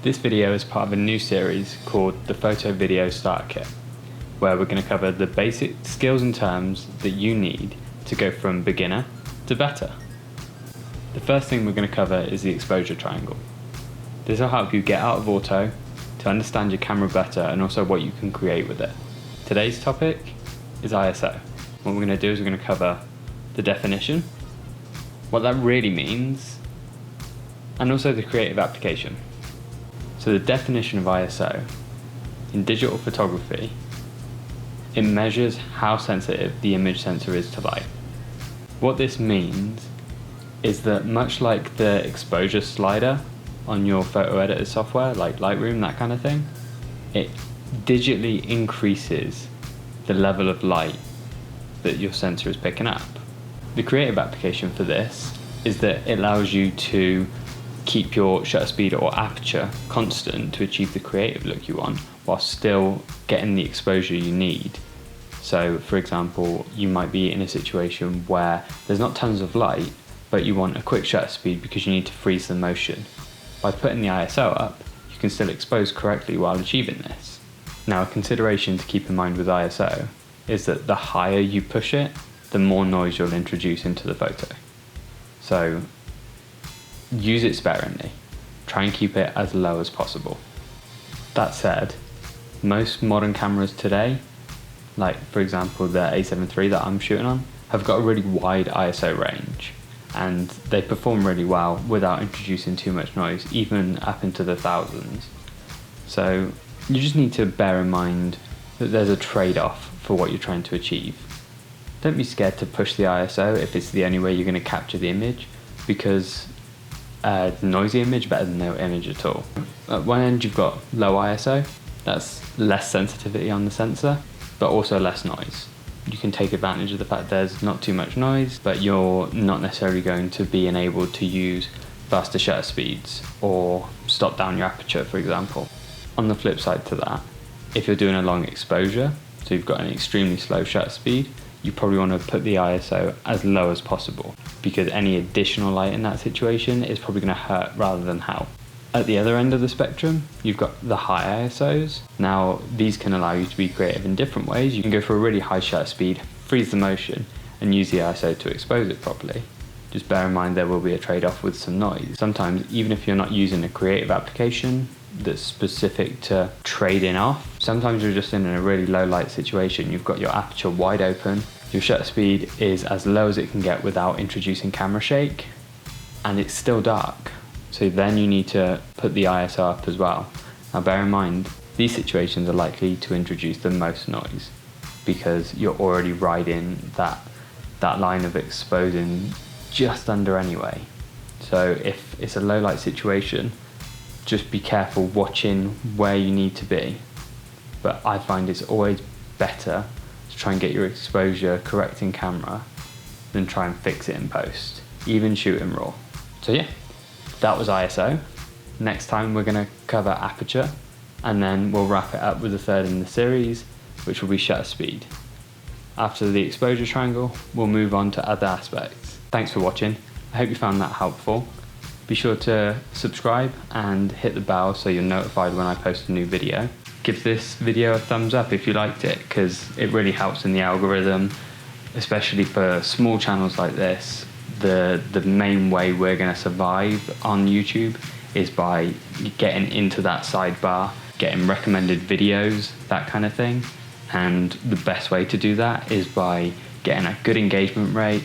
This video is part of a new series called the Photo Video Starter Kit, where we're going to cover the basic skills and terms that you need to go from beginner to better. The first thing we're going to cover is the exposure triangle. This will help you get out of auto, to understand your camera better, and also what you can create with it. Today's topic is ISO. What we're going to do is we're going to cover the definition, what that really means, and also the creative application. So the definition of ISO, in digital photography, it measures how sensitive the image sensor is to light. What this means is that much like the exposure slider on your photo editor software, like Lightroom, that kind of thing, it digitally increases the level of light that your sensor is picking up. The creative application for this is that it allows you to keep your shutter speed or aperture constant to achieve the creative look you want, while still getting the exposure you need. So for example, you might be in a situation where there's not tons of light, but you want a quick shutter speed because you need to freeze the motion. By putting the ISO up, you can still expose correctly while achieving this. Now, a consideration to keep in mind with ISO is that the higher you push it, the more noise you'll introduce into the photo. So use it sparingly. Try and keep it as low as possible. That said, most modern cameras today, like for example the A7 III that I'm shooting on, have got a really wide ISO range, and they perform really well without introducing too much noise, even up into the thousands. So you just need to bear in mind that there's a trade-off for what you're trying to achieve. Don't be scared to push the ISO if it's the only way you're going to capture the image, because a noisy image better than no image at all. At one end you've got low ISO, that's less sensitivity on the sensor, but also less noise. You can take advantage of the fact there's not too much noise, but you're not necessarily going to be enabled to use faster shutter speeds or stop down your aperture, for example. On the flip side to that, if you're doing a long exposure, so you've got an extremely slow shutter speed, you probably want to put the ISO as low as possible, because any additional light in that situation is probably going to hurt rather than help. At the other end of the spectrum, you've got the high ISOs. Now, these can allow you to be creative in different ways. You can go for a really high shutter speed, freeze the motion, and use the ISO to expose it properly. Just bear in mind there will be a trade-off with some noise. Sometimes, even if you're not using a creative application that's specific to trading off, sometimes you're just in a really low light situation. You've got your aperture wide open, your shutter speed is as low as it can get without introducing camera shake, and it's still dark. So then you need to put the ISO up as well. Now bear in mind, these situations are likely to introduce the most noise because you're already riding that line of exposing just under anyway. So if it's a low light situation, just be careful watching where you need to be. But I find it's always better to try and get your exposure correct in camera than try and fix it in post, even shooting raw. So yeah, that was ISO. Next time we're going to cover aperture, and then we'll wrap it up with the third in the series, which will be shutter speed. After the exposure triangle, we'll move on to other aspects. Thanks for watching. I hope you found that helpful. Be sure to subscribe and hit the bell so you're notified when I post a new video. Give this video a thumbs up if you liked it, because it really helps in the algorithm, especially for small channels like this. The main way we're going to survive on YouTube is by getting into that sidebar, getting recommended videos, that kind of thing. And the best way to do that is by getting a good engagement rate,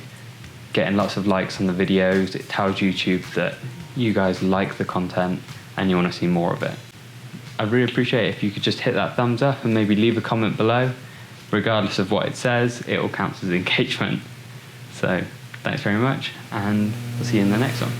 getting lots of likes on the videos. It tells YouTube that you guys like the content and you want to see more of it. I'd really appreciate it if you could just hit that thumbs up and maybe leave a comment below. Regardless of what it says, it all counts as engagement. So thanks very much, and we'll see you in the next one.